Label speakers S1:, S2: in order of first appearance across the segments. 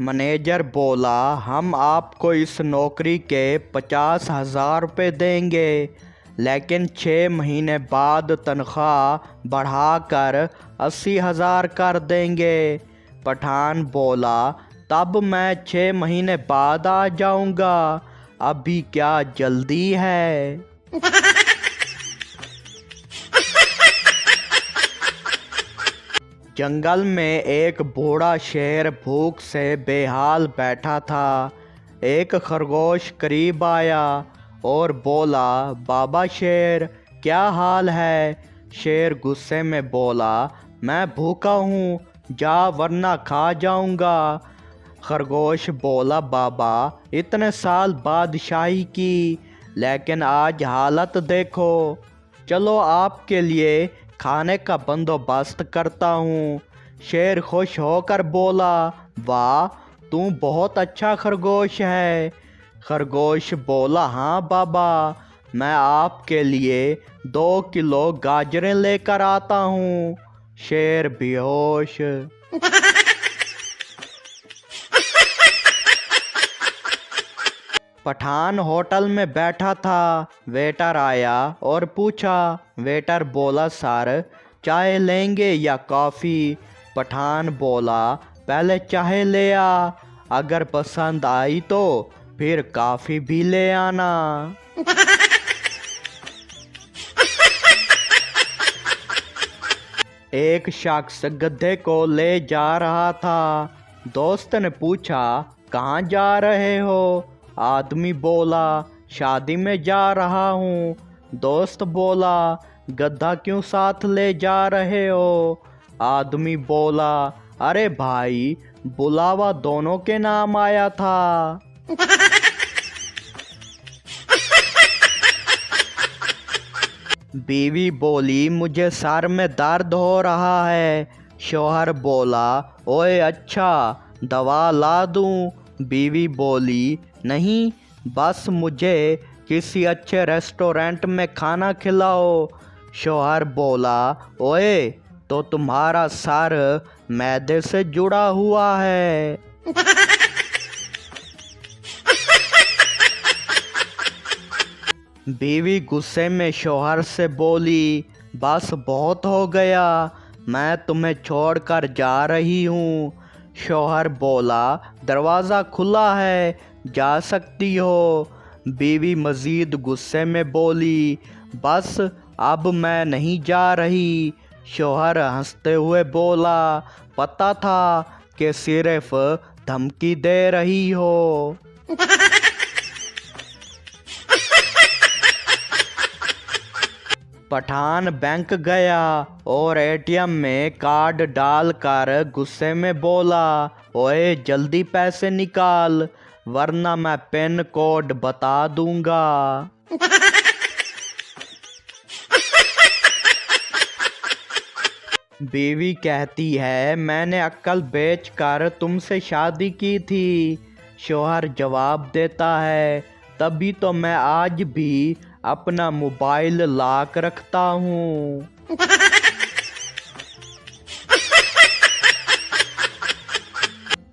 S1: Manager बोला, हम आपको इस नौकरी के 50,000 रुपये देंगे, लेकिन 6 महीने बाद तनख्वाह बढ़ाकर 80,000 कर देंगे। पठान बोला, तब मैं 6 महीने बाद आ जाऊंगा, अभी क्या जल्दी है। जंगल में एक बूढ़ा शेर भूख से बेहाल बैठा था। एक खरगोश करीब आया और बोला, बाबा शेर, क्या हाल है। शेर गुस्से में बोला, मैं भूखा हूँ, जा वरना खा जाऊंगा। खरगोश बोला, बाबा, इतने साल बादशाही की, लेकिन आज हालत देखो। चलो आपके लिए खाने का बंदोबस्त करता हूँ। शेर खुश होकर बोला, वाह, तू बहुत अच्छा खरगोश है। खरगोश बोला, हाँ बाबा, मैं आपके लिए 2 किलो गाजरें लेकर आता हूँ। शेर बेहोश। पठान होटल में बैठा था। वेटर आया और पूछा। वेटर बोला, सर, चाय लेंगे या कॉफ़ी। पठान बोला, पहले चाय ले आ, अगर पसंद आई तो फिर कॉफ़ी भी ले आना। एक शख्स गधे को ले जा रहा था। दोस्त ने पूछा, कहाँ जा रहे हो। आदमी बोला, शादी में जा रहा हूँ। दोस्त बोला, गधा क्यों साथ ले जा रहे हो। आदमी बोला, अरे भाई, बुलावा दोनों के नाम आया था। बीवी बोली, मुझे सर में दर्द हो रहा है। शौहर बोला, ओए अच्छा, दवा ला दूं। बीवी बोली, नहीं, बस मुझे किसी अच्छे रेस्टोरेंट में खाना खिलाओ। शौहर बोला, ओए, तो तुम्हारा सर मैदे से जुड़ा हुआ है। बीवी गुस्से में शौहर से बोली, बस बहुत हो गया, मैं तुम्हें छोड़कर जा रही हूँ। शौहर बोला, दरवाज़ा खुला है, जा सकती हो। बीवी मज़ीद गुस्से में बोली, बस अब मैं नहीं जा रही। शौहर हंसते हुए बोला, पता था कि सिर्फ धमकी दे रही हो। पठान बैंक गया और एटीएम में कार्ड डालकर गुस्से में बोला, ओए जल्दी पैसे निकाल, वरना मैं पिन कोड बता दूंगा। बीवी कहती है, मैंने अक्ल बेचकर तुमसे शादी की थी। शौहर जवाब देता है, तभी तो मैं आज भी अपना मोबाइल लॉक रखता हूँ।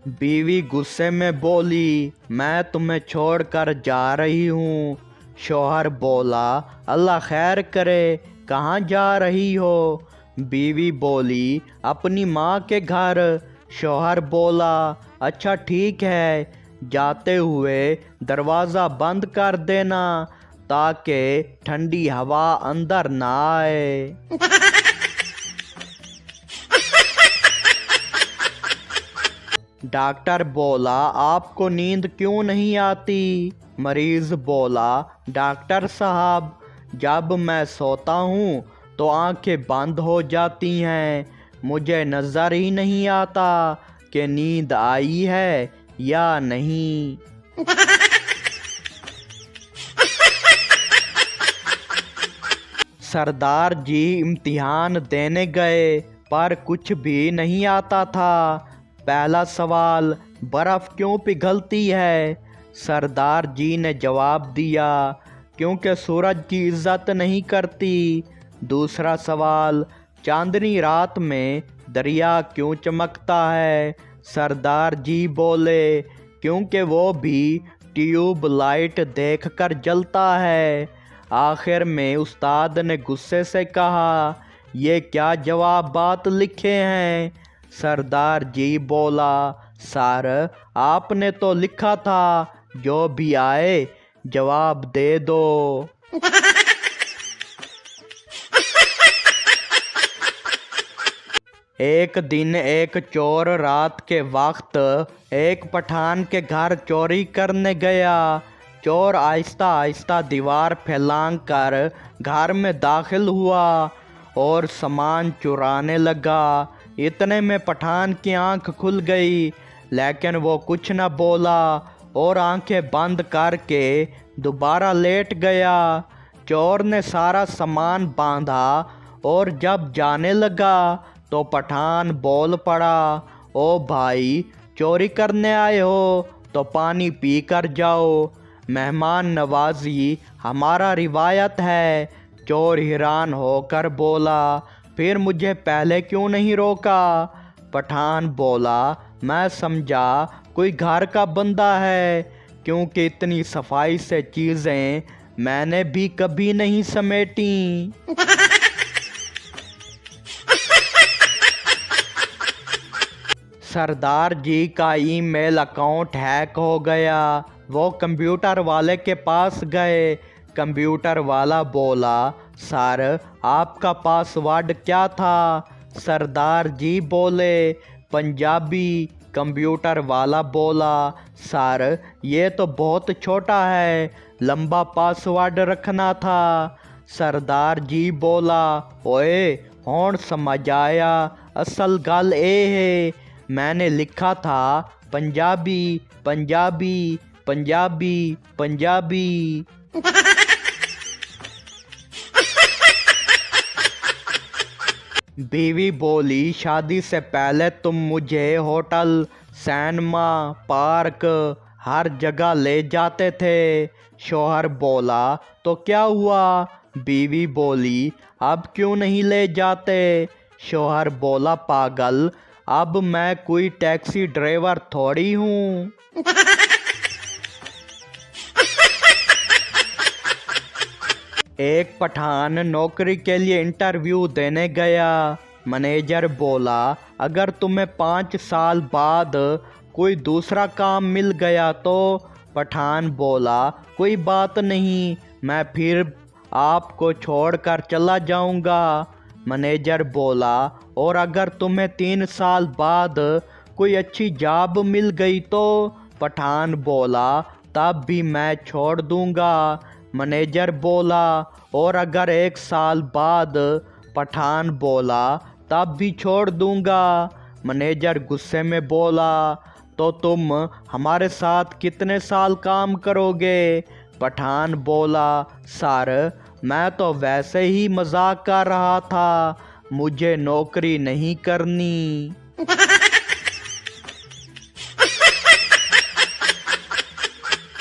S1: बीवी गुस्से में बोली, मैं तुम्हें छोड़कर जा रही हूँ। शौहर बोला, अल्लाह खैर करे, कहाँ जा रही हो। बीवी बोली, अपनी माँ के घर। शौहर बोला, अच्छा ठीक है, जाते हुए दरवाज़ा बंद कर देना ताकि ठंडी हवा अंदर ना आए। डॉक्टर बोला, आपको नींद क्यों नहीं आती। मरीज़ बोला, डॉक्टर साहब, जब मैं सोता हूँ तो आंखें बंद हो जाती हैं, मुझे नज़र ही नहीं आता कि नींद आई है या नहीं। सरदार जी इम्तिहान देने गए पर कुछ भी नहीं आता था। पहला सवाल, बर्फ़ क्यों पिघलती है। सरदार जी ने जवाब दिया, क्योंकि सूरज की इज्जत नहीं करती। दूसरा सवाल, चांदनी रात में दरिया क्यों चमकता है। सरदार जी बोले, क्योंकि वो भी ट्यूब लाइट देखकर जलता है। आखिर में उस्ताद ने गुस्से से कहा, ये क्या जवाब बात लिखे हैं। सरदार जी बोला, सर आपने तो लिखा था जो भी आए जवाब दे दो। एक दिन एक चोर रात के वक्त एक पठान के घर चोरी करने गया। चोर आहिस्ता आहिस्ता दीवार फैलांग कर घर में दाखिल हुआ और सामान चुराने लगा। इतने में पठान की आंख खुल गई, लेकिन वो कुछ न बोला और आंखें बंद करके दोबारा लेट गया। चोर ने सारा सामान बांधा और जब जाने लगा तो पठान बोल पड़ा, ओ भाई, चोरी करने आए हो तो पानी पी कर जाओ, मेहमान नवाजी हमारा रिवायत है। चोर हैरान होकर बोला, फिर मुझे पहले क्यों नहीं रोका। पठान बोला, मैं समझा कोई घर का बंदा है, क्योंकि इतनी सफाई से चीज़ें मैंने भी कभी नहीं समेटी। सरदार जी का ईमेल अकाउंट हैक हो गया। वो कंप्यूटर वाले के पास गए। कंप्यूटर वाला बोला, सर आपका पासवर्ड क्या था। सरदार जी बोले, पंजाबी। कंप्यूटर वाला बोला, सर ये तो बहुत छोटा है, लंबा पासवर्ड रखना था। सरदार जी बोला, ओए हुण समझ आया, असल गल ए है मैंने लिखा था पंजाबी पंजाबी पंजाबी पंजाबी। बीवी बोली, शादी से पहले तुम मुझे होटल, सिनेमा, पार्क हर जगह ले जाते थे। शौहर बोला, तो क्या हुआ। बीवी बोली, अब क्यों नहीं ले जाते। शौहर बोला, पागल, अब मैं कोई टैक्सी ड्राइवर थोड़ी हूँ। एक पठान नौकरी के लिए इंटरव्यू देने गया। मैनेजर बोला, अगर तुम्हें 5 साल बाद कोई दूसरा काम मिल गया तो। पठान बोला, कोई बात नहीं, मैं फिर आपको छोड़कर चला जाऊंगा। मैनेजर बोला, और अगर तुम्हें 3 साल बाद कोई अच्छी जॉब मिल गई तो। पठान बोला, तब भी मैं छोड़ दूंगा। मैनेजर बोला, और अगर 1 साल बाद। पठान बोला, तब भी छोड़ दूंगा। मैनेजर गुस्से में बोला, तो तुम हमारे साथ कितने साल काम करोगे। पठान बोला, सर मैं तो वैसे ही मजाक कर रहा था, मुझे नौकरी नहीं करनी।